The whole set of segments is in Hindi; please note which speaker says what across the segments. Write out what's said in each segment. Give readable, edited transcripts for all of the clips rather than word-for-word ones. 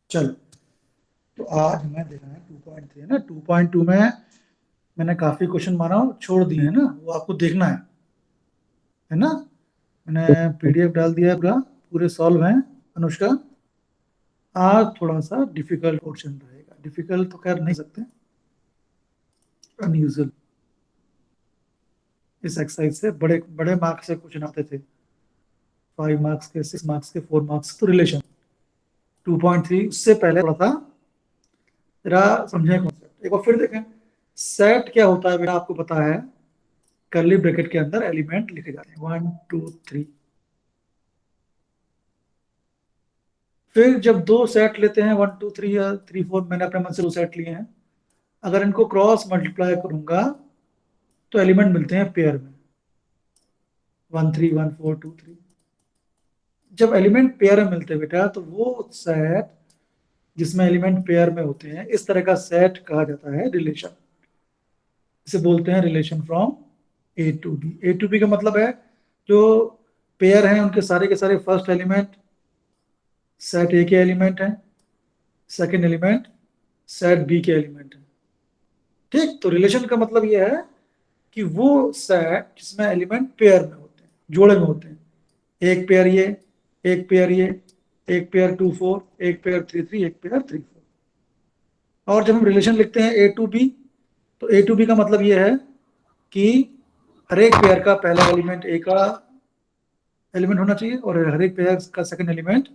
Speaker 1: चलो, तो आज मैं देख रहा है 2.3 है ना, 2.2 में मैंने काफी क्वेश्चन माना छोड़ दिए हैं ना, वो आपको देखना है ना। मैंने पीडीएफ डाल दिया है, पूरा पूरे सॉल्व हैं। अनुष्का, आज थोड़ा सा डिफिकल्ट क्वेश्चन रहेगा। डिफिकल्ट तो खैर नहीं सकते, अनयूजुअल। इस एक्सरसाइज से बड़े बड़े मार्क्स से क्वेश्चन आते थे, 5 मार्क्स के, 6 मार्क्स के, 4 मार्क्स। तो रिलेशन 2.3 उससे पहले थोड़ा था, जरा समझें कॉन्सेप्ट एक बार फिर देखें। सेट क्या होता है बेटा, आपको पता है। कर्ली ब्रैकेट के अंदर एलिमेंट लिखे जाते हैं, 1 2 3। फिर जब दो सेट लेते हैं, 1 2 3 या 3 4, मैंने अपने मन से दो सेट लिए हैं, अगर इनको क्रॉस मल्टीप्लाई करूंगा तो एलिमेंट मिलते हैं पेयर में, 1 3 1 4 2 3। जब एलिमेंट पेयर में मिलते हैं बेटा, तो वो सेट जिसमें एलिमेंट पेयर में होते हैं, इस तरह का सेट कहा जाता है रिलेशन। इसे बोलते हैं relation from A to B. A to B का मतलब है जो पेयर हैं उनके सारे के सारे फर्स्ट एलिमेंट सेट ए के एलिमेंट हैं, सेकंड एलिमेंट सेट बी के एलिमेंट हैं। ठीक, तो रिलेशन का मतलब यह है कि वो सेट जिसमें एलिमेंट पेयर में होते हैं, जोड़े में होते हैं। एक पेयर ये, एक पेयर ये, एक पेयर 2 4, एक पेयर 3 3, एक पेयर 3 4। और जब हम रिलेशन लिखते हैं ए टू बी, तो ए टू बी का मतलब यह है कि हर एक पेयर का पहला एलिमेंट ए का एलिमेंट होना चाहिए, और हर एक पेयर का सेकंड एलिमेंट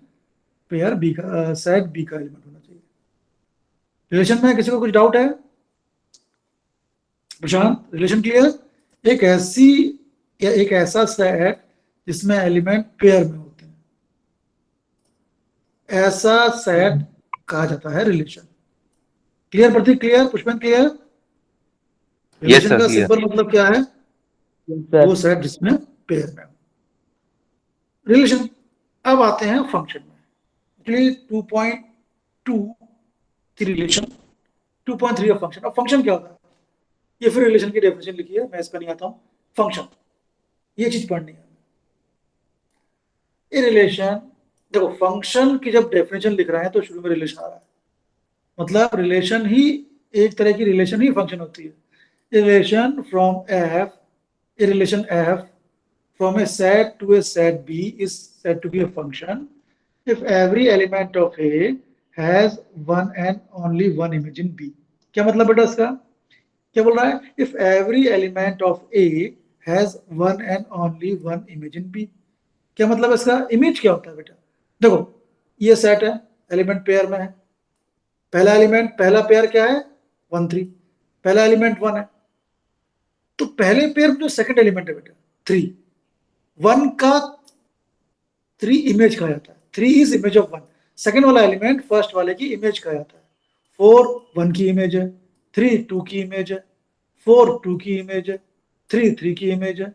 Speaker 1: पेयर बी का, सेट बी का एलिमेंट होना चाहिए। रिलेशन में किसी को कुछ डाउट है? प्रशांत, रिलेशन क्लियर? एक ऐसी या एक ऐसा सेट जिसमें एलिमेंट पेयर में होते हैं, ऐसा सेट कहा जाता है रिलेशन। क्लियर प्रतीक? क्लियर? पुष्पन क्लियर?
Speaker 2: यस
Speaker 1: रिलेशन
Speaker 2: सर,
Speaker 1: का
Speaker 2: क्लियर।
Speaker 1: सिंपल मतलब क्या है? वो सेट जिसमें पेयर में हो। रिलेशन। अब आते हैं फंक्शन में। एक्चुअली 2.2 की रिलेशन, 2.3 का फंक्शन। अब फंक्शन क्या होता है, ये फिर रिलेशन की डेफिनेशन लिखी है, मैं इस पर नहीं आता हूं। फंक्शन, ये चीज पढ़नी है। ये रिलेशन, देखो फंक्शन की जब डेफिनेशन लिख रहे हैं तो शुरू में रिलेशन आ रहा है, मतलब रिलेशन ही, एक तरह की रिलेशन ही फंक्शन होती है। Relation from F, a relation F from a set to a set B is said to be a function if every element of A has one and only one image in B। क्या मतलब बेटा इसका? क्या बोल रहा है? If every element of A has one and only one image in B। क्या मतलब इसका? इमेज क्या होता है बेटा? देखो, ये सेट है, एलिमेंट पेयर में है। पहला एलिमेंट, पहला पेयर क्या है? 1 3। पहला एलिमेंट 1 है, तो पहले पेयर में जो सेकंड एलिमेंट है बेटा 3, 1 का 3 इमेज कहा जाता है। 3 इज इमेज ऑफ 1। सेकंड वाला एलिमेंट फर्स्ट वाले की इमेज कहा जाता है। 4 1 की इमेज है, 3 2 की इमेज है, 4 2 की इमेज है, 3 3 की इमेज है।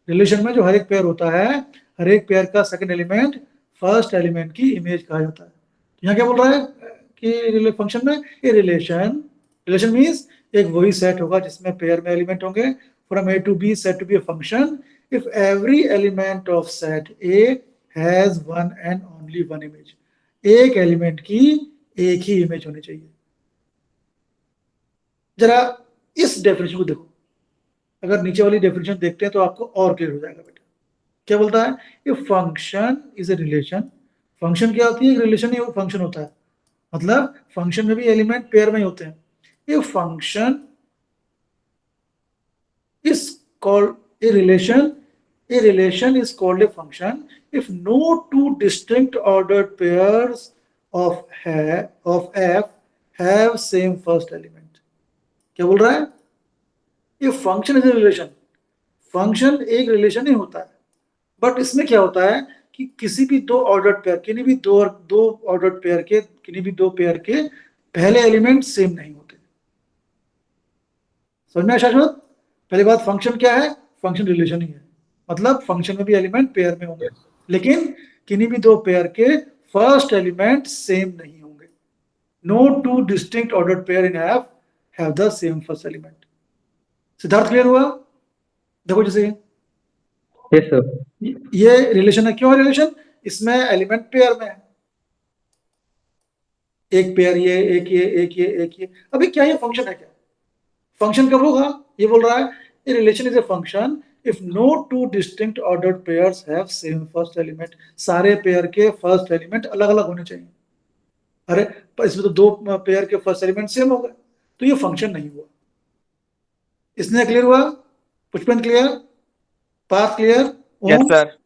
Speaker 1: रिलेशन में जो हर एक पेयर होता है, हर एक पेयर का सेकंड एलिमेंट फर्स्ट एलिमेंट की इमेज कहा जाता है। यहाँ क्या बोल रहा है कि फंक्शन में ये रिलेशन, रिलेशन मीन्स एक वही सेट होगा जिसमें पेयर में एलिमेंट होंगे। From A to B said to be a function if every element of set A has one and only one image। एक एलिमेंट की एक ही इमेज होनी चाहिए। जरा इस डेफिनेशन को देखो, अगर नीचे वाली डेफिनेशन देखते हैं तो आपको और क्लियर हो जाएगा बेटा। क्या बोलता है? If function is a relation. Function क्या होती है? रिलेशन ही फंक्शन होता है, मतलब फंक्शन में भी एलिमेंट पेयर में ही होते हैं। If function is called a relation, a relation is called a function if no two distinct ordered pairs of f have same first element। क्या बोल रहा है? ये function is a relation. Function एक रिलेशन ही होता है, बट इसमें क्या होता है कि किसी भी दो ऑर्डर्ड पेयर, किन्हीं भी दो ऑर्डर्ड पेयर के, किन्हीं भी दो पेयर के पहले एलिमेंट सेम नहीं होते। समझ में आया शाश्वत? पहली बात, फंक्शन क्या है? फंक्शन रिलेशन ही है, मतलब फंक्शन में भी एलिमेंट पेयर में होंगे, लेकिन किन्हीं भी दो पेयर के फर्स्ट एलिमेंट सेम नहीं होंगे। No two distinct ordered pair in F have the same first element. Siddharth clear हुआ? देखो जैसे
Speaker 2: यस सर।
Speaker 1: ये रिलेशन है, क्यों है रिलेशन? इसमें एलिमेंट पेयर में है, एक पेयर ये, एक ये, एक ये, एक ये। अभी क्या ये फंक्शन है क्या? फंक्शन कब होगा? ये बोल रहा है ये relation is a function if no two distinct ordered pairs have same first element. सारे पेयर के फर्स्ट एलिमेंट अलग अलग होने चाहिए। अरे पर इसमें तो दो पेयर के फर्स्ट एलिमेंट सेम हो गए, तो ये फंक्शन नहीं हुआ। इसने क्लियर हुआ? Pushpendra clear? Parth clear?
Speaker 3: Yes sir.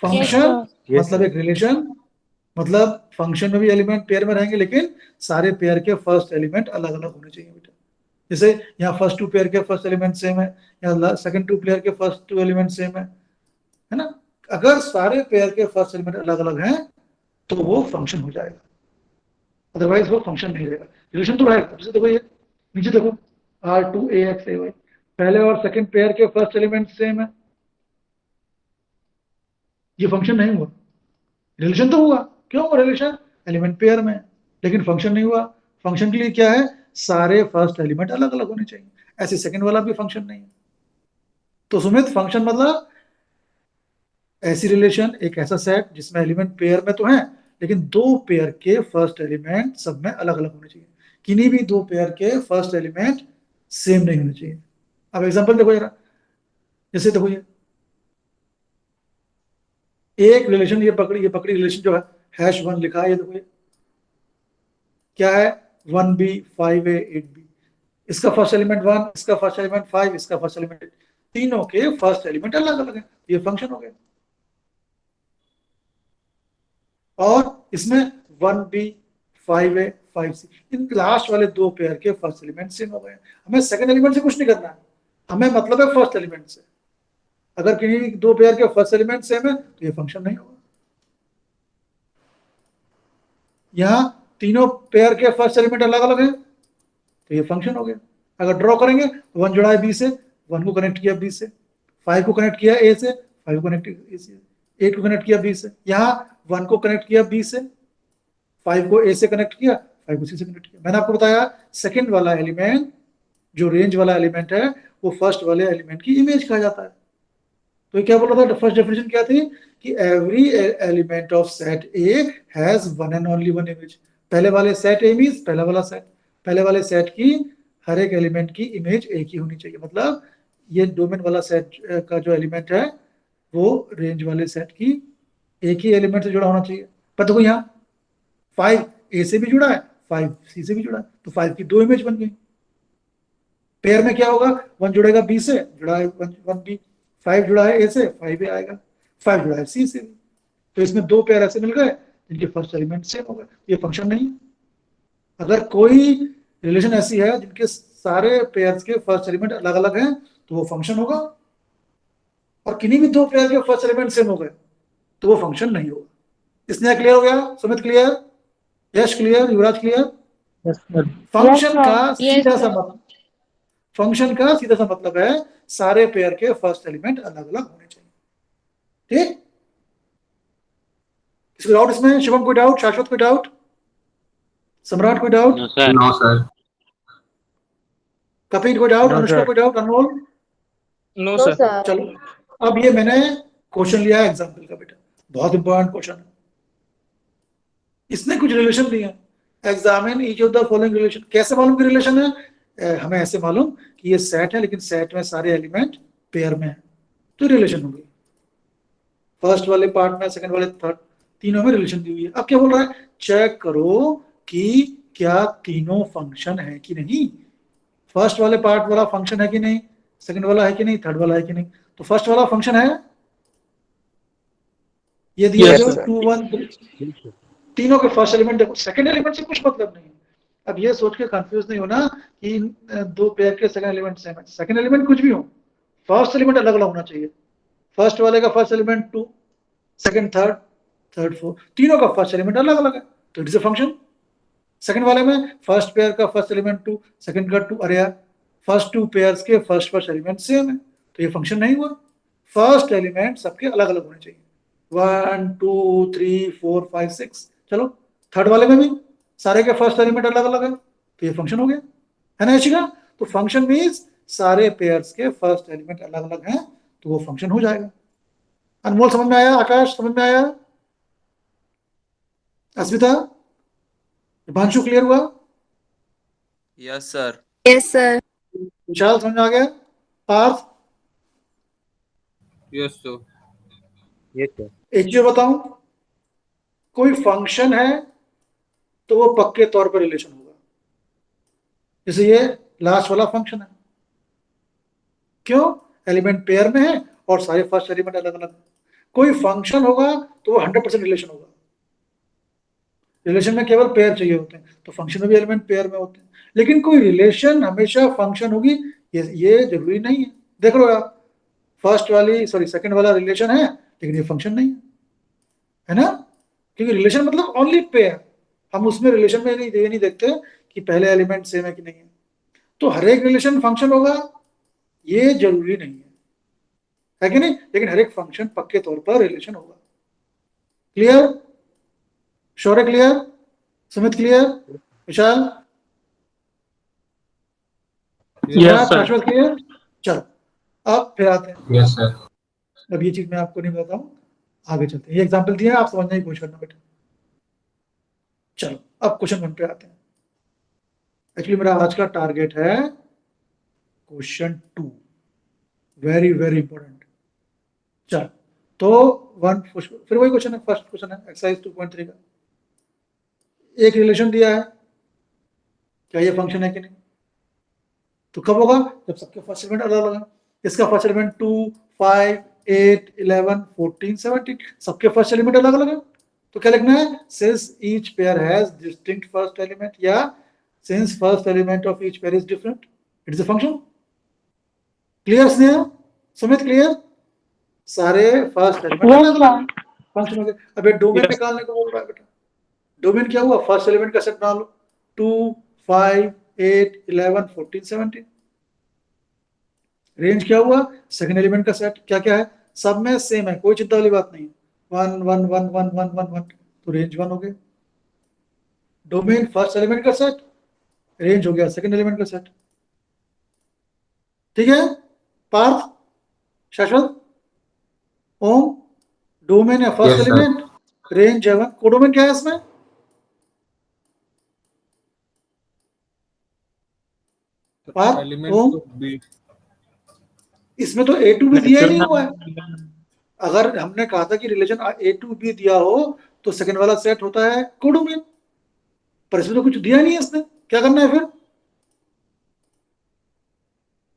Speaker 1: Function
Speaker 2: Yes,
Speaker 1: मतलब
Speaker 2: sir.
Speaker 1: एक रिलेशन, मतलब फंक्शन में भी एलिमेंट पेयर में रहेंगे, लेकिन सारे पेयर के फर्स्ट एलिमेंट अलग अलग होने चाहिए बेटा। जैसे यहाँ फर्स्ट टू पेयर के फर्स्ट एलिमेंट सेम है, यहाँ सेकंड टू पेयर के फर्स्ट टू एलिमेंट सेम है ना? अगर सारे पेयर के फर्स्ट एलिमेंट अलग अलग हैं तो वो फंक्शन हो जाएगा, अदरवाइज वो फंक्शन नहीं रहेगा। रिलेशन तो रहेगा। जैसे देखो ये नीचे देखो R2AXAY, पहले और सेकंड पेयर के फर्स्ट एलिमेंट सेम है, ये फंक्शन नहीं हुआ। रिलेशन तो हुआ, क्यों हुआ रिलेशन? एलिमेंट पेयर में, लेकिन फंक्शन नहीं हुआ। फंक्शन के लिए क्या है? सारे फर्स्ट एलिमेंट अलग अलग होने चाहिए। ऐसे सेकंड वाला भी फंक्शन नहीं है। तो सुमित फंक्शन मतलब ऐसी रिलेशन, एक ऐसा सेट जिसमें एलिमेंट पेयर में तो है, लेकिन दो पेयर के फर्स्ट एलिमेंट सब में अलग अलग होने चाहिए। किन्हीं भी दो पेयर के फर्स्ट एलिमेंट सेम नहीं होने चाहिए। अब एग्जांपल देखो जरा, जैसे देखो ये एक रिलेशन, ये पकड़ी रिलेशन जो है #1 लिखा है, ये देखो ये क्या है? 1B 5A 8B। इसका फर्स्ट एलिमेंट 1, इसका फर्स्ट एलिमेंट 5, इसका फर्स्ट एलिमेंट 8, तीनों के फर्स्ट एलिमेंट अलग अलग है, ये फंक्शन हो गया। और इसमें 1B 5A 5C, in last वाले दो पेयर के फर्स्ट एलिमेंट सेम हो गए। हमें सेकंड एलिमेंट से कुछ नहीं करना है, हमें मतलब है फर्स्ट एलिमेंट से। अगर किन्हीं दो पेयर के फर्स्ट एलिमेंट सेम है तो ये फंक्शन नहीं होगा। यहाँ तीनों पेयर के फर्स्ट एलिमेंट अलग अलग है तो ये फंक्शन हो गया। अगर ड्रॉ करेंगे तो 1 जुड़ा है B से, 1 को कनेक्ट किया B से, 5 को कनेक्ट किया A से, 5 को कनेक्ट किया A से, 8 को कनेक्ट किया B से, यहाँ 1 को कनेक्ट किया B से, 5 को A से कनेक्ट किया, 5 को C से कनेक्ट किया। मैंने आपको बताया सेकंड वाला एलिमेंट, जो रेंज वाला एलिमेंट है, वो फर्स्ट वाले एलिमेंट की इमेज कहा जाता है। तो ये क्या बोल रहा था? फर्स्ट डेफिनेशन क्या थी कि every element of set A has one and only one image. पहले वाले सेट ए मींस पहला वाला सेट, पहले वाले सेट की हर एक एलिमेंट की इमेज एक ही होनी चाहिए। मतलब ये डोमेन वाला सेट का जो एलिमेंट है वो रेंज वाले सेट की एक ही एलिमेंट से जुड़ा होना चाहिए। पर देखो यहाँ 5 ए से भी जुड़ा है, 5 सी से भी जुड़ा है, तो 5 की दो इमेज बन गई। पेयर में क्या होगा? 1 जुड़ेगा बी से, जुड़ा है 1B, 5 जुड़ा है ए से, 5A आएगा, 5 जुड़ा है सी से भी। तो इसमें दो पेयर ऐसे मिल गए जिनके फर्स्ट एलिमेंट सेम हो गए, ये फंक्शन नहीं है। अगर कोई रिलेशन ऐसी है जिनके सारे पेयर्स के फर्स्ट एलिमेंट अलग अलग हैं तो वो फंक्शन होगा, और किन्हीं भी दो पेयर के फर्स्ट एलिमेंट सेम हो गए तो वो फंक्शन नहीं होगा। इसलिए क्लियर हो गया? सुमित क्लियर? यश क्लियर? युवराज क्लियर?
Speaker 2: Yes, sir.
Speaker 1: फंक्शन का
Speaker 4: Yes,
Speaker 1: सीधा सा
Speaker 4: sir.
Speaker 1: मतलब, फंक्शन का सीधा सा मतलब है सारे पेयर के फर्स्ट एलिमेंट अलग अलग होने चाहिए। ठीक? किसी डाउट इसमें? शुभम कोई डाउट? शाश्वत कोई डाउट? सम्राट कोई doubt?
Speaker 3: No sir.
Speaker 2: No, sir.
Speaker 1: Kapil कोई डाउट?
Speaker 2: No,
Speaker 1: Anushka
Speaker 2: sir.
Speaker 1: कोई doubt? Anmol?
Speaker 3: No
Speaker 4: No,
Speaker 3: sir.
Speaker 4: sir.
Speaker 1: चलो, अब ये मैंने क्वेश्चन लिया है एग्जाम्पल का बेटा, बहुत इंपॉर्टेंट क्वेश्चन है। इसने कुछ रिलेशन दिए हैं, examine each of the following relation. कैसे मालूम कि रिलेशन है? हमें ऐसे मालूम कि ये सेट है, लेकिन सेट में सारे एलिमेंट पेयर में है, तो रिलेशन होगी। फर्स्ट वाले पार्ट में, सेकंड वाले थर्ड, तीनों में रिलेशन दी हुई है। अब क्या बोल रहा है? चेक करो कि क्या तीनों फंक्शन है कि नहीं। फर्स्ट वाले पार्ट वाला फंक्शन है कि नहीं, सेकंड वाला है कि नहीं, थर्ड वाला है कि नहीं। तो फर्स्ट वाला फंक्शन है, ये दिया
Speaker 3: Yes,
Speaker 1: जो
Speaker 3: sir.
Speaker 1: 2 1 3, तीनों के फर्स्ट एलिमेंट देखो, सेकंड एलिमेंट से कुछ मतलब नहीं है। अब ये सोच के कंफ्यूज नहीं होना कि दो पेयर के सेकंड एलिमेंट सेम है। सेकंड एलिमेंट कुछ भी हो, फर्स्ट एलिमेंट अलग अलग होना चाहिए। फर्स्ट वाले का first element 2, second third, third 4, तीनों का फर्स्ट एलिमेंट अलग अलग है, तो it is a function. Second वाले में फर्स्ट पेयर का फर्स्ट एलिमेंट 2, सेकंड का 2, अरे यार फर्स्ट टू पेयर्स के फर्स्ट एलिमेंट सेम है, तो ये फंक्शन नहीं हुआ। फर्स्ट एलिमेंट सबके अलग अलग होने चाहिए, 1 2 3 4 5 6। चलो थर्ड वाले में भी सारे के फर्स्ट एलिमेंट अलग अलग है, तो ये फंक्शन हो गया, है ना यशिका? तो फंक्शन मीन्स सारे पेयर्स के फर्स्ट एलिमेंट अलग अलग हैं तो वो फंक्शन हो जाएगा। अनमोल समझ में आया? आकाश समझ में आया? अस्मिता, भांशु क्लियर हुआ?
Speaker 3: Yes sir.
Speaker 4: Yes sir.
Speaker 1: Vishal समझ में आ गया? Parth?
Speaker 3: Yes sir.
Speaker 2: Yes sir.
Speaker 1: एक चीज बताऊं, कोई फंक्शन है तो वो पक्के तौर पर रिलेशन होगा। जैसे ये लास्ट वाला फंक्शन है, क्यों? एलिमेंट पेयर में है और सारे फर्स्ट एलिमेंट अलग अलग। कोई फंक्शन होगा तो वो 100% रिलेशन होगा। रिलेशन में केवल पेयर चाहिए होते हैं, तो फंक्शन में भी एलिमेंट पेयर में होते हैं। लेकिन कोई रिलेशन हमेशा फंक्शन होगी ये जरूरी नहीं है। देख लो आप, फर्स्ट वाली सॉरी सेकंड वाला रिलेशन है लेकिन ये फंक्शन नहीं है ना? क्योंकि रिलेशन मतलब ओनली पेयर, हम उसमें रिलेशन में नहीं ये नहीं देखते कि पहले एलिमेंट सेम है कि नहीं है। तो हर एक रिलेशन फंक्शन होगा ये जरूरी नहीं है कि नहीं? लेकिन हर एक फंक्शन पक्के तौर पर रिलेशन होगा। Clear? Shaurya clear? Sumit clear? Vishal?
Speaker 2: Yes sir.
Speaker 1: Shashwat clear? चलो अब फिर आते हैं।
Speaker 2: Yes sir.
Speaker 1: अब ये चीज मैं आपको नहीं बताऊं, आगे चलते हैं। ये एग्जांपल दिया है, आप समझने की कोशिश करना बेटा। चलो अब क्वेश्चन 1 पे आते हैं। एक्चुअली मेरा आज का टारगेट है क्वेश्चन 2, वेरी वेरी इंपॉर्टेंट। चलो तो फिर वही क्वेश्चन है, फर्स्ट क्वेश्चन है एक्सरसाइज 2.3 का। एक रिलेशन दिया है, क्या ये फंक्शन है कि नहीं? तो कब होगा? जब सबके फर्स्ट एलिमेंट अलग अलग है। इसका फर्स्ट एलिमेंट 2, 5, 8, 11, 14, 17, सबके फर्स्ट एलिमेंट अलग अलग है। तो क्या लिखना है? Since each pair has distinct first element, या since first element of each pair is different, it is a function. Clear Sneha? Sumit clear? सारे फर्स्ट एलिमेंट अलग अलग फंक्शन हो गए। अब ये डोमेन निकालने को बोल रहा है बेटा। डोमेन क्या हुआ? फर्स्ट एलिमेंट का सेट बना लो, 2, 5, 8, 11, 14, 17। रेंज क्या हुआ? सेकंड एलिमेंट का सेट। क्या क्या है? सब में सेम है, कोई चिंता वाली बात नहीं। 1 1 1 1 1 1 1, तो रेंज 1 हो गया। डोमेन फर्स्ट एलिमेंट का सेट, रेंज हो गया सेकंड एलिमेंट का सेट। ठीक है पार्थ, शाश्वत, ओम? डोमेन है first
Speaker 2: Yes, sir.
Speaker 1: Element, range है 1। कोडोमेन क्या है इसमें? Parth,
Speaker 3: element
Speaker 1: Om?
Speaker 3: Of B.
Speaker 1: इसमें तो ए टू बी दिया ही नहीं हुआ है। अगर हमने कहा था कि रिलेशन ए टू बी दिया हो तो सेकंड वाला सेट होता है कोडोमेन, पर इसमें तो कुछ दिया नहीं है। इसने क्या करना है फिर?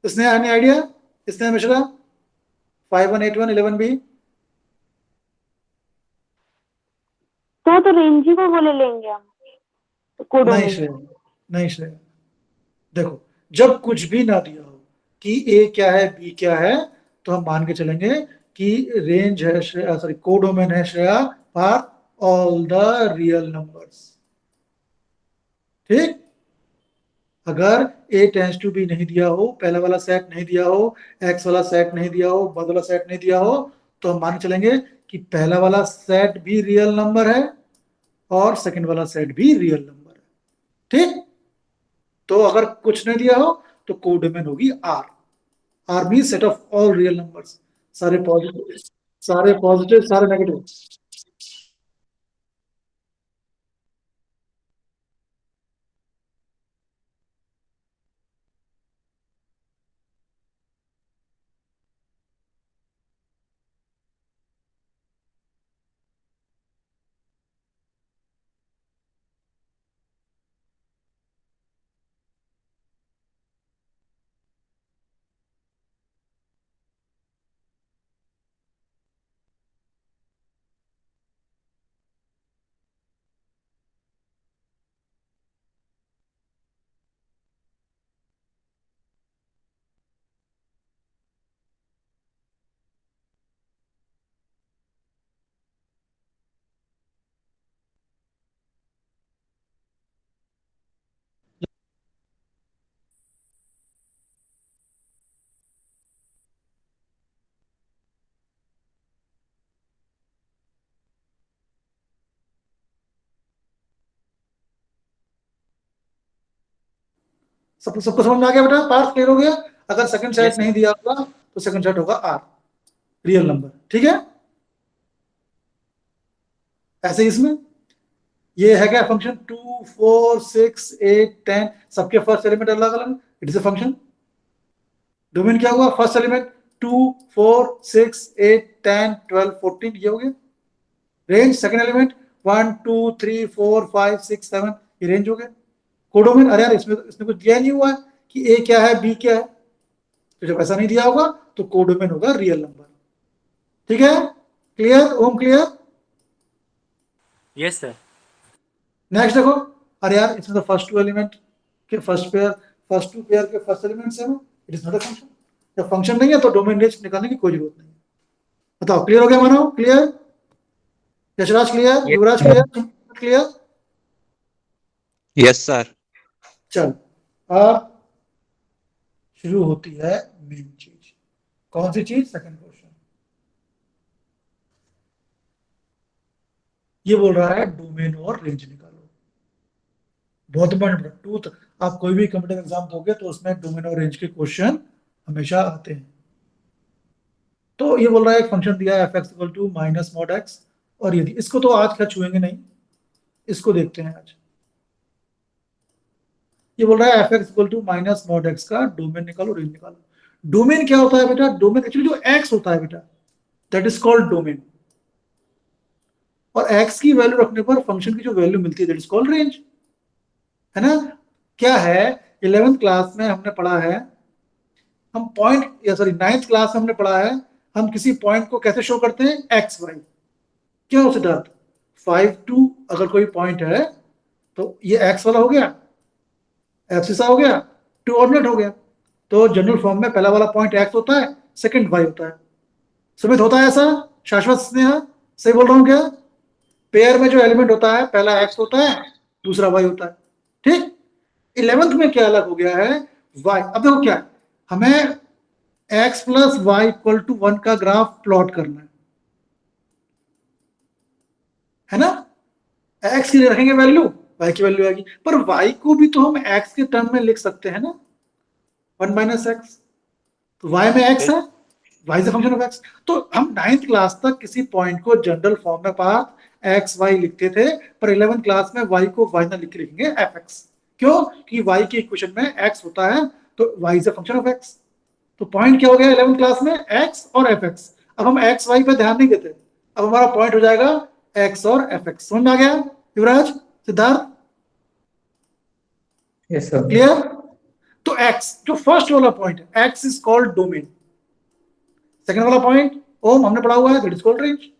Speaker 1: इसने एनी आइडिया? इसने मिश्रा 518111 बी?
Speaker 4: तो रेंज ही को बोले लेंगे हम,
Speaker 1: नहीं
Speaker 4: कोडोमेन।
Speaker 1: श्रेय, नहीं श्रेय, देखो जब कुछ भी ना दिया हो कि ए क्या है बी क्या है, तो हम मान के चलेंगे कि रेंज है श्रेया, सॉरी कोडोमेन है Shreya for all the real numbers. ठीक? अगर ए टेंस टू बी नहीं दिया हो, पहला वाला सेट नहीं दिया हो, एक्स वाला सेट नहीं दिया हो, बाद वाला सेट नहीं दिया हो, तो हम मान के चलेंगे कि पहला वाला सेट भी रियल नंबर है और सेकंड वाला सेट भी रियल नंबर है। ठीक? तो अगर कुछ नहीं दिया हो तो कोडोमेन होगी R. R be set of all real numbers, सारे पॉजिटिव सारे नेगेटिव। सबको समझ में आ गया बेटा? पार्ट क्लियर हो गया? अगर सेकंड सेट
Speaker 3: Yes,
Speaker 1: नहीं दिया होगा तो सेकंड सेट होगा आर, रियल नंबर, ठीक है। ऐसे इसमें ये है क्या फंक्शन 2 4 6 8 10 सबके फर्स्ट एलिमेंट अलग अलग, it is a function. Domain क्या हुआ, फर्स्ट एलिमेंट 2 4 6 8 10 12 14 ये हो गया। रेंज सेकंड एलिमेंट 1 2 3 4 5 6 7 ये रेंज हो गया। कोडोमेन, अरे यार इसमें कुछ दिया नहीं हुआ है कि ए क्या है बी क्या है, तो जब ऐसा नहीं दिया होगा तो कोडोमेन होगा रियल नंबर, ठीक है। Clear Om, clear.
Speaker 3: yes, sir.
Speaker 1: Next देखो, अरे यार इसमें तो फर्स्ट टू एलिमेंट के first pair, first two pair के फर्स्ट एलिमेंट्स है, it is not a function. जब फंक्शन नहीं है तो डोमेन रेंज निकालने की कोई जरूरत नहीं है। बताओ क्लियर हो गया मानो, clear. Yashraj clear,
Speaker 2: Yes.
Speaker 1: Yuvraj clear, clear.
Speaker 2: Yes, sir.
Speaker 1: चल अब शुरू होती है मेन चीज, कौन सी चीज, सेकंड क्वेश्चन। ये बोल रहा है डोमेन और रेंज निकालो। बहुत इंपॉर्टेंट टूथ, आप कोई भी कंप्यूटर एग्जाम दोगे तो उसमें डोमेन और रेंज के क्वेश्चन हमेशा आते हैं। तो ये बोल रहा है एक फंक्शन दिया है f(x = माइनस मॉड x), और यदि इसको तो आज खैर छुएंगे नहीं, इसको देखते हैं आज। ये बोल रहा है f(x = माइनस मॉड x) का डोमेन निकालो, रेंज निकालो। डोमेन क्या होता है बेटा, डोमेन एक्चुअली जो x होता है बेटा, दैट इज कॉल्ड डोमेन। और x की वैल्यू रखने पर फंक्शन की जो वैल्यू मिलती है दैट इज कॉल्ड रेंज, है ना। क्या है, 11th क्लास में हमने पढ़ा है, हम पॉइंट, या सॉरी 9th क्लास में हमने पढ़ा है, हम किसी पॉइंट को कैसे शो करते हैं, एक्स वाई। क्यों सिद्धार्थ, 5 2 अगर कोई पॉइंट है तो ये एक्स वाला हो गया, एब्सिसा हो गया, टू ऑर्डिनेट हो गया। तो जनरल फॉर्म में पहला वाला पॉइंट एक्स होता है, सेकंड वाई होता है। सुमित होता है ऐसा, शाश्वत स्नेहा सही बोल रहा हूं क्या। पेयर में जो एलिमेंट होता है पहला एक्स होता है, दूसरा वाई होता है, ठीक। 11th में क्या अलग हो गया है, वाई। अब देखो क्या है, हमें x plus y equal to 1 का ग्राफ प्लॉट करना है ना। x की रखेंगे वैल्यू, y की वैल्यू आएगी, पर y को भी तो हम x के टर्म में लिख सकते हैं ना, 1 माइनस एक्स। तो y में x है, y is a function of x। तो हम 9th क्लास तक किसी पॉइंट को जनरल फॉर्म में पाथ x y लिखते थे, पर 11th क्लास में y को y ना लिख के लिखेंगे fx। क्यों, कि y के इक्वेशन में x होता है, तो y is a function of x। तो पॉइंट क्या हो गया 11th क्लास में, x और fx। अब हम x y पे ध्यान नहीं देते, अब हमारा पॉइंट हो जाएगा x और fx। समझ में आ गया युवराज, सिद्धार्थ,
Speaker 2: Yes, sir.
Speaker 1: क्लियर। तो x जो फर्स्ट वाला पॉइंट है, x is called domain. Second वाला पॉइंट ओम हमने पढ़ा हुआ है, that is called range.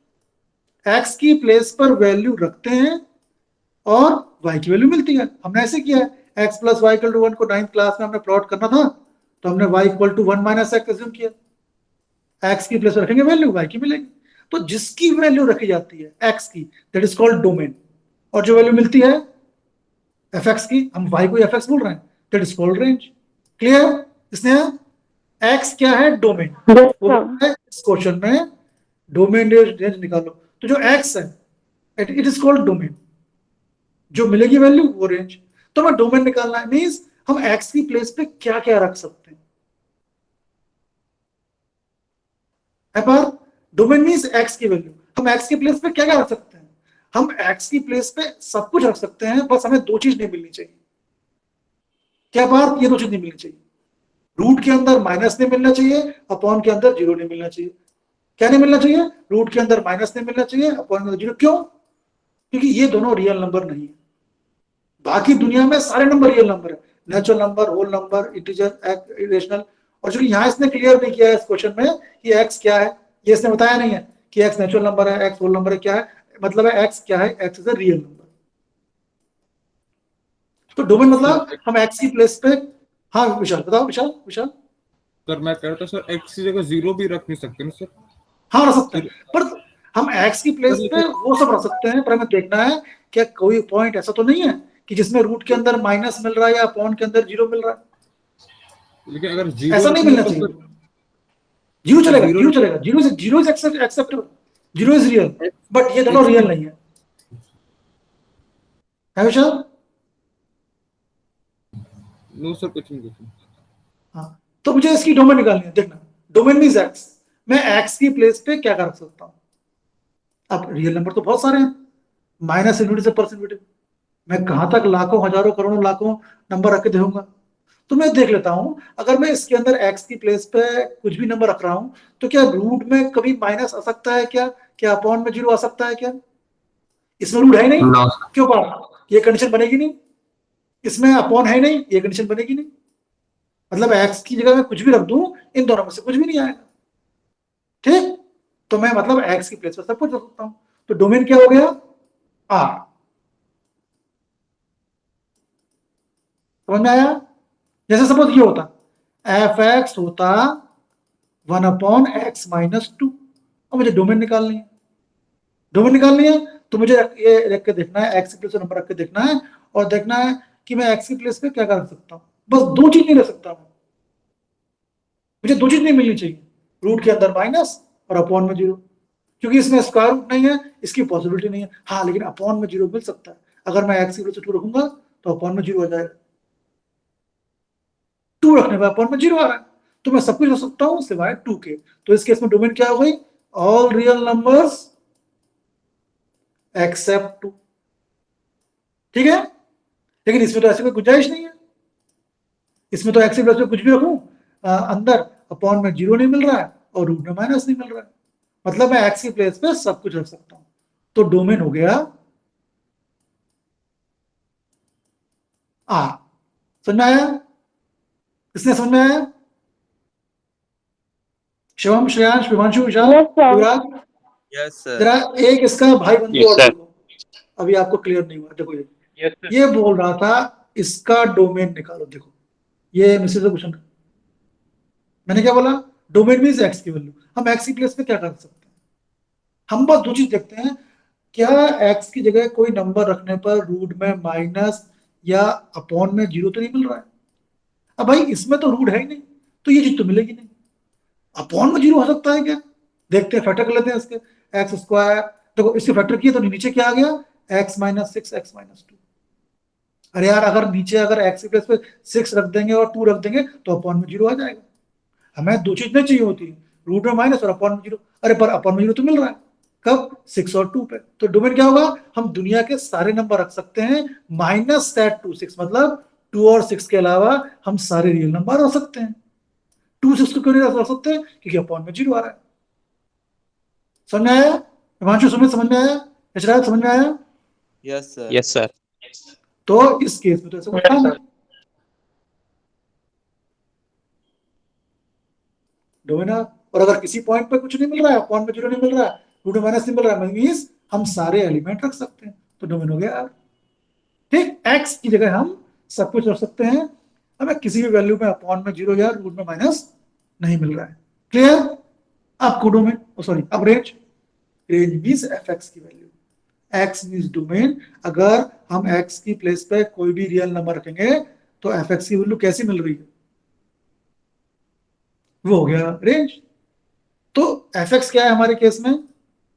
Speaker 1: x की प्लेस पर वैल्यू रखते हैं और y की वैल्यू मिलती है। हमने ऐसे किया है, x plus y equal to 1 को 9th क्लास में हमने प्लॉट करना था, तो हमने y equal to 1 minus x assume किया, x की प्लेस रखेंगे वैल्यू, y की मिलेगी। तो जिसकी वैल्यू रखी जाती है x की, दैट इज कॉल्ड डोमेन, और जो वैल्यू मिलती है fx की, हम y को fx बोल रहे हैं, that is called range. Clear इसने, x क्या है, डोमेन। इस क्वेश्चन में डोमेन रेंज निकालो, तो जो x है इट इज कॉल्ड डोमेन, जो मिलेगी वैल्यू वो रेंज। तो हमें डोमेन निकालना है, मींस हम x की प्लेस पे क्या क्या रख सकते हैं। पर डोमेन मींस x की वैल्यू, हम x की प्लेस पे क्या क्या रख सकते हैं, हम x की प्लेस पे सब कुछ रख सकते हैं, बस हमें दो चीज नहीं मिलनी चाहिए। क्या बात, ये दो चीज नहीं मिलनी चाहिए, रूट के अंदर माइनस नहीं मिलना चाहिए, अपॉन के अंदर जीरो नहीं मिलना चाहिए। क्या नहीं मिलना चाहिए, रूट के अंदर माइनस नहीं मिलना चाहिए, अपॉन के अंदर जीरो। क्यों, क्योंकि ये दोनों रियल नंबर नहीं है। बाकी दुनिया में सारे नंबर रियल नंबर है, natural number, whole number, integer, irrational. और जो यहाँ इसने क्लियर नहीं किया है इस क्वेश्चन में कि x क्या है, ये इसने बताया नहीं है कि x नेचुरल नंबर है, x होल नंबर है, क्या है मतलब है x क्या है, x is a real number. तो डोमेन मतलब हम x की प्लेस पे, हाँ विशाल बताओ, विशाल विशाल।
Speaker 5: सर मैं कह रहा था सर एक्स की जगह जीरो भी रख नहीं सकते ना सर।
Speaker 1: हाँ रख सकते हैं, पर हम x की प्लेस पे वो सब रख सकते हैं, पर हमें देखना है क्या कोई पॉइंट ऐसा तो नहीं है कि जिसमें रूट के अंदर माइनस मिल रहा है या अपॉन के अंदर जीरो मिल रहा है।
Speaker 5: लेकिन अगर जीरो
Speaker 1: ऐसा नहीं मिलना चाहिए, जीरो चलेगा, जीरो चलेगा, zero is acceptable, zero is real, but ये दोनों रियल नहीं है विशाल।
Speaker 5: नो सर, कुछ नहीं।
Speaker 1: हाँ, तो मुझे इसकी डोमेन निकालनी है। देखना, डोमेन मीन्स एक्स, मैं एक्स की प्लेस पे क्या कर सकता हूं। अब रियल नंबर तो बहुत सारे हैं, माइनस इन्फिनिटी से प्लस इन्फिनिटी, मैं कहां तक लाखों हजारों करोड़ों लाखों नंबर रख के देखूंगा। तो मैं देख लेता हूं, अगर मैं इसके अंदर एक्स की प्लेस पे कुछ भी नंबर रख रहा हूं, तो क्या रूट में कभी माइनस आ सकता है क्या अपॉन में जीरो आ सकता है क्या? इसमें रूट है नहीं,
Speaker 5: No.
Speaker 1: क्यों पा ये कंडीशन बनेगी नहीं। इसमें अपॉन है नहीं, ये कंडीशन बनेगी नहीं। मतलब एक्स की जगह मैं कुछ भी रख दूं, इन दोनों में से कुछ भी नहीं आएगा। ठीक, तो मैं मतलब एक्स की प्लेस पर सब कुछ रख सकता हूं। तो डोमेन क्या हो गया? आर। समझ में आया? जैसे सपोज ये होता, एफ एक्स होता 1/x-2, और मुझे डोमेन निकालनी है। डोमेन निकालनी है तो मुझे ये रख के देखना है, एक्स की प्लेस पे नंबर रख के देखना है, और देखना है कि मैं एक्स की प्लेस पे क्या कर सकता हूं। बस दो चीज नहीं रख सकता मैं, मुझे दो चीज नहीं मिलनी चाहिए, रूट के अंदर माइनस और अपॉन में जीरो, क्योंकि इसमें स्क्वायर रूट नहीं है, इसकी पॉसिबिलिटी नहीं है। हाँ, लेकिन अपॉन में जीरो मिल सकता है। अगर मैं एक्स की प्लेस पे 2 रखूंगा तो अपॉन में जीरो आ जाएगा, 2 रखने पर अपॉन में जीरो आ रहा है। तो मैं सब कुछ रख सकता हूं सिवाय 2 के। तो इस केस में डोमेन क्या हो गई? All real numbers accept 2। ठीक है, लेकिन इसमें तो ऐसी कोई गुंजाइश नहीं है। इसमें तो एक्स प्लस में कुछ भी रखूं, अंदर अपॉन में जीरो नहीं मिल रहा है और रूट में माइनस नहीं मिल रहा है। मतलब मैं एक्स की प्लेस पे सब कुछ रख सकता हूं। तो डोमेन हो गया आर। समझ में आया? किसने समझ में आया? Shivam, Shreyansh, Vibhanshu, Vishal,
Speaker 4: Yes, sir.
Speaker 1: Yuvraj.
Speaker 3: Yes sir.
Speaker 1: जरा एक इसका भाई बंधु
Speaker 2: Yes,
Speaker 1: और
Speaker 2: sir.
Speaker 1: देखो, अभी आपको क्लियर नहीं हुआ। देखो
Speaker 2: Yes, sir.
Speaker 1: ये बोल रहा था इसका डोमेन निकालो। देखो ये मिसेज का क्वेश्चन, मैंने क्या बोला? डोमेन मीन्स एक्स की वैल्यू। हम एक्स की प्लेस पे क्या कर सकते हैं? हम बस दो चीज देखते हैं, क्या एक्स की जगह कोई नंबर रखने पर रूट में माइनस या अपॉन में जीरो तो नहीं मिल रहा है। अब भाई इसमें तो रूट है ही नहीं, तो ये चीज तो मिलेगी नहीं। अपॉन में जीरो हो सकता है क्या? देखते हैं, फैक्टर कर लेते हैं इसके। एक्स स्क्वायर, देखो इसके फैक्टर किए तो नीचे क्या आ गया? x-6 x-2। अरे यार, अगर नीचे अगर एक्स की प्लेस पे 6 रख देंगे और 2 रख देंगे तो अपॉन में जीरो आ जाएगा। हमें दो चीज नहीं चाहिए होती, रूट में माइनस और अपॉन में जीरो। अरे पर अपॉन में जीरो तो मिल रहा है, कब? 6 और 2 पे। तो डोमेन क्या होगा? हम दुनिया के सारे नंबर रख सकते हैं माइनस दैट 2 6, मतलब 2 और 6 के अलावा हम सारे रियल नंबर रख सकते हैं। 2 6 को क्यों नहीं रख सकते? क्योंकि अपॉन में जीरो आ रहा है। समझ में आया? हिमांशु, सुमित, समझ में आया? यशराज, समझ में आया?
Speaker 3: Yes sir.
Speaker 2: Yes, sir.
Speaker 1: तो इस केस में तो ऐसा कुछ था नहीं। डोमेन, और अगर किसी पॉइंट पे कुछ नहीं मिल रहा है, अपॉन में जीरो नहीं मिल रहा है, रूट में माइनस नहीं मिल रहा है, मींस हम सारे एलिमेंट रख सकते हैं। तो डोमेन हो गया। ठीक, एक्स की जगह हम सब कुछ रख सकते हैं, हमें किसी भी वैल्यू में अपॉन में जीरो या रूट में माइनस नहीं मिल रहा है। क्लियर? अब को डोमेन, सॉरी अब range. Range means F x की वैल्यू, एक्स मींस डोमेन। अगर हम एक्स की प्लेस पे कोई भी रियल नंबर रखेंगे तो एफ एक्स की वैल्यू कैसी मिल रही है? वो हो गया रेंज। तो एफ एक्स क्या है हमारे केस में?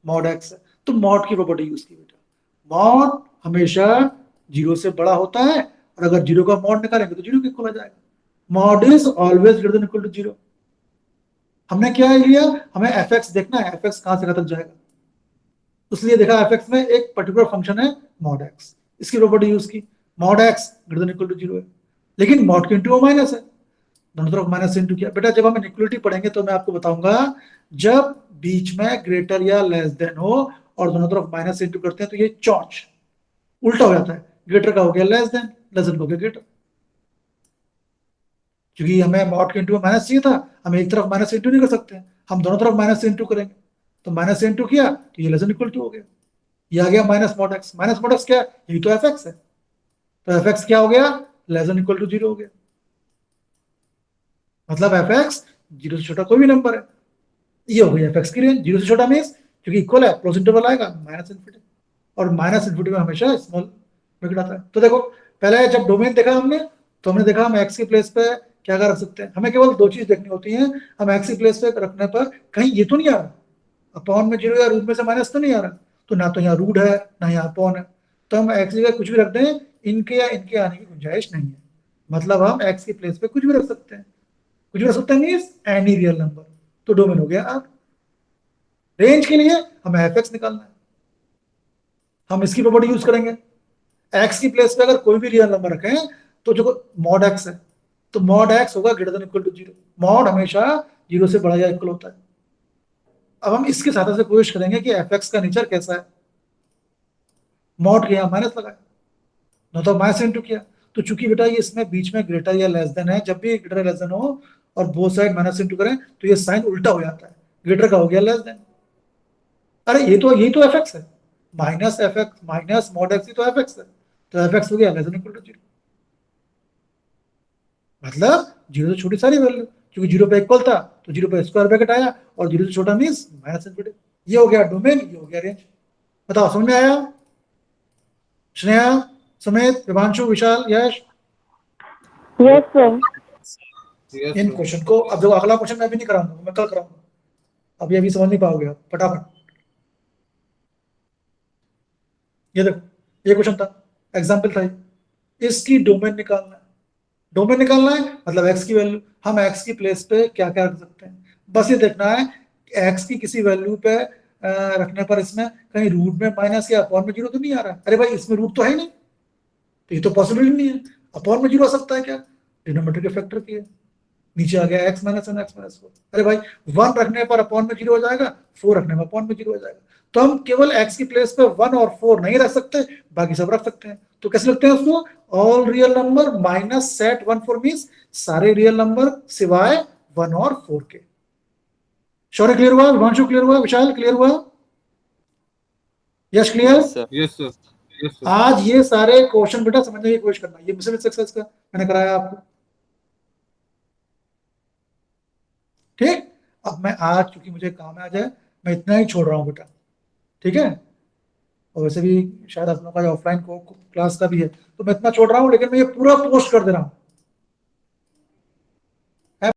Speaker 1: मॉड एक्स है। तो मॉड की प्रॉपर्टी यूज की बेटा। मॉड हमेशा जीरो से बड़ा होता है, और अगर जीरो का मॉड निकालेंगे तो जीरो के इक्वल आ जाएगा। Mod is always greater than equal to zero. हमने क्या लिया? हमें एफ एक्स देखना है, एफ एक्स कहां से कहां तक जाएगा। इसलिए देखा एफ एक्स में एक पर्टिकुलर फंक्शन है मॉड एक्स, इसकी प्रॉपर्टी यूज की। Mod x greater than equal to zero है, लेकिन मॉड के इंटू माइनस है, दोनों तरफ माइनस से इंटू किया। बेटा जब हम इनइक्वलिटी पढ़ेंगे तो मैं आपको बताऊंगा, जब बीच में ग्रेटर या लेस देन हो और दोनों तरफ माइनस से इंटू करते हैं तो ये चौच उल्टा हो जाता है। ग्रेटर का हो गया लेस देन, लेस देन का हो गया ग्रेटर। क्योंकि हमें मॉड के इंटू में माइनस चाहिए था, हम एक तरफ माइनस से इंटू नहीं कर सकते, हम दोनों तरफ माइनस से इंटू करेंगे। तो माइनस से इंटू किया तो ये लेस देन इक्वल टू हो गया, ये आ गया minus mod x. Minus mod x क्या है? यही तो एफ एक्स है। तो एफ एक्स क्या हो गया? Less than equal to zero हो गया। मतलब एफ एक्स जीरो से छोटा कोई भी नंबर है। ये हो गई एफ एक्स की रेंज। जीरो से छोटा मीन्स क्योंकि इक्वल है, क्लोज इंटरवल आएगा माइनस इन्फिनिटी, और माइनस इन्फिनिटी में हमेशा स्मॉल ब्रैकेट आता है। तो देखो पहले जब डोमेन देखा हमने, तो हमने देखा हम एक्स की प्लेस पे क्या क्या रख सकते हैं। हमें केवल दो चीज देखनी होती है, हम एक्स की प्लेस पे रखने पर कहीं ये तो नहीं आ रहा अपॉन में जीरो या रूट में से माइनस तो नहीं आ रहा, तो ना तो यहाँ रूट है ना यहाँ अपॉन है, तो हम एक्स की जगह कुछ भी रख दें, इनके या इनके आने की गुंजाइश नहीं है। मतलब हम एक्स की प्लेस पे कुछ भी रख सकते हैं। कुछ भी हो सकता है मीन्स एनी रियल नंबर, तो डोमेन हो गया आर। रेंज के लिए हमें एफ एक्स निकालना है, हम इसकी प्रॉपर्टी यूज करेंगे। एक्स की प्लेस पे अगर कोई भी रियल नंबर रखें तो जो मॉड एक्स है, तो मॉड एक्स होगा greater than equal to 0। Mod हमेशा 0 से बड़ा या इक्वल होता है। अब हम इसके साथ से कोशिश करेंगे कि एफ एक्स का नेचर कैसा है। मॉड किया माइनस लगाया, न तो माइनस इंटू किया, तो चूंकि बेटा ये इसमें बीच में ग्रेटर या लेस देन है, जब भी ग्रेटर या लेस देन हो और बोथ साइड माइनस इंटू करें तो ये साइन उल्टा हो जाता है, ग्रेटर का हो गया लेस देन। अरे यही तो एफ एक्स है, minus f x minus mod x ही तो एफ एक्स है, तो एफ एक्स हो गया लेस देन इक्वल टू 0। मतलब 0 से छोटी सारी वैल्यू, क्योंकि 0 पे इक्वल था तो 0 पे स्क्वायर ब्रैकेट आया, और 0 से छोटा मींस माइनस इनफिनिटी। ये हो गया डोमेन, ये हो गया रेंज। बताओ समझ में आया? Sneha, Sumit, Vibhanshu, Vishal, Yash?
Speaker 4: Yes sir.
Speaker 5: Yes
Speaker 1: इन क्वेश्चन को अब देखो, अगला क्वेश्चन मैं अभी नहीं कराऊंगा, मैं कल कराऊंगा, अभी समझ नहीं पाओगे आप, फटाफट। ये देखो, ये क्वेश्चन था, एग्जाम्पल था, इसकी डोमेन निकालना है। डोमेन निकालना है मतलब एक्स की वैल्यू, हम एक्स की प्लेस पे क्या क्या रख सकते हैं, बस ये देखना है एक्स की किसी वैल्यू पे रखने पर इसमें कहीं रूट में माइनस या अपॉन में 0 तो नहीं आ रहा है। अरे भाई इसमें रूट तो है नहीं, तो ये तो पॉसिबिलिटी नहीं है। अपॉन में 0 आ सकता है क्या? डिनोमिनेटर के फैक्टर की है, नीचे आ गया एक्स माइनस 1 एक्स माइनस 4। अरे भाई 1 रखने पर अपॉन में 0 हो जाएगा, 4 रखने पर अपॉन में 0 हो जाएगा। तो हम केवल एक्स की प्लेस पे 1 और 4 नहीं रख सकते, बाकी सब रख सकते हैं। तो कैसे लिखते हैं उसको? All real number minus set 1 4 means सारे रियल नंबर सिवाय 1 और 4 के। शौर्य क्लियर हुआ? विभांशु क्लियर हुआ? विशाल क्लियर हुआ? Yash clear?
Speaker 3: Yes, sir.
Speaker 5: Yes sir, yes sir.
Speaker 1: आज ये सारे क्वेश्चन बेटा समझने की कोशिश करना, ये मिशन सक्सेस का मैंने कराया आपको, ठीक? अब मैं आज चूंकि मुझे काम है आज है, मैं इतना ही छोड़ रहा हूँ बेटा, ठीक है? और वैसे भी शायद आप लोगों का ऑफलाइन क्लास का भी है, तो मैं इतना छोड़ रहा हूँ, लेकिन मैं ये पूरा पोस्ट कर दे रहा हूँ।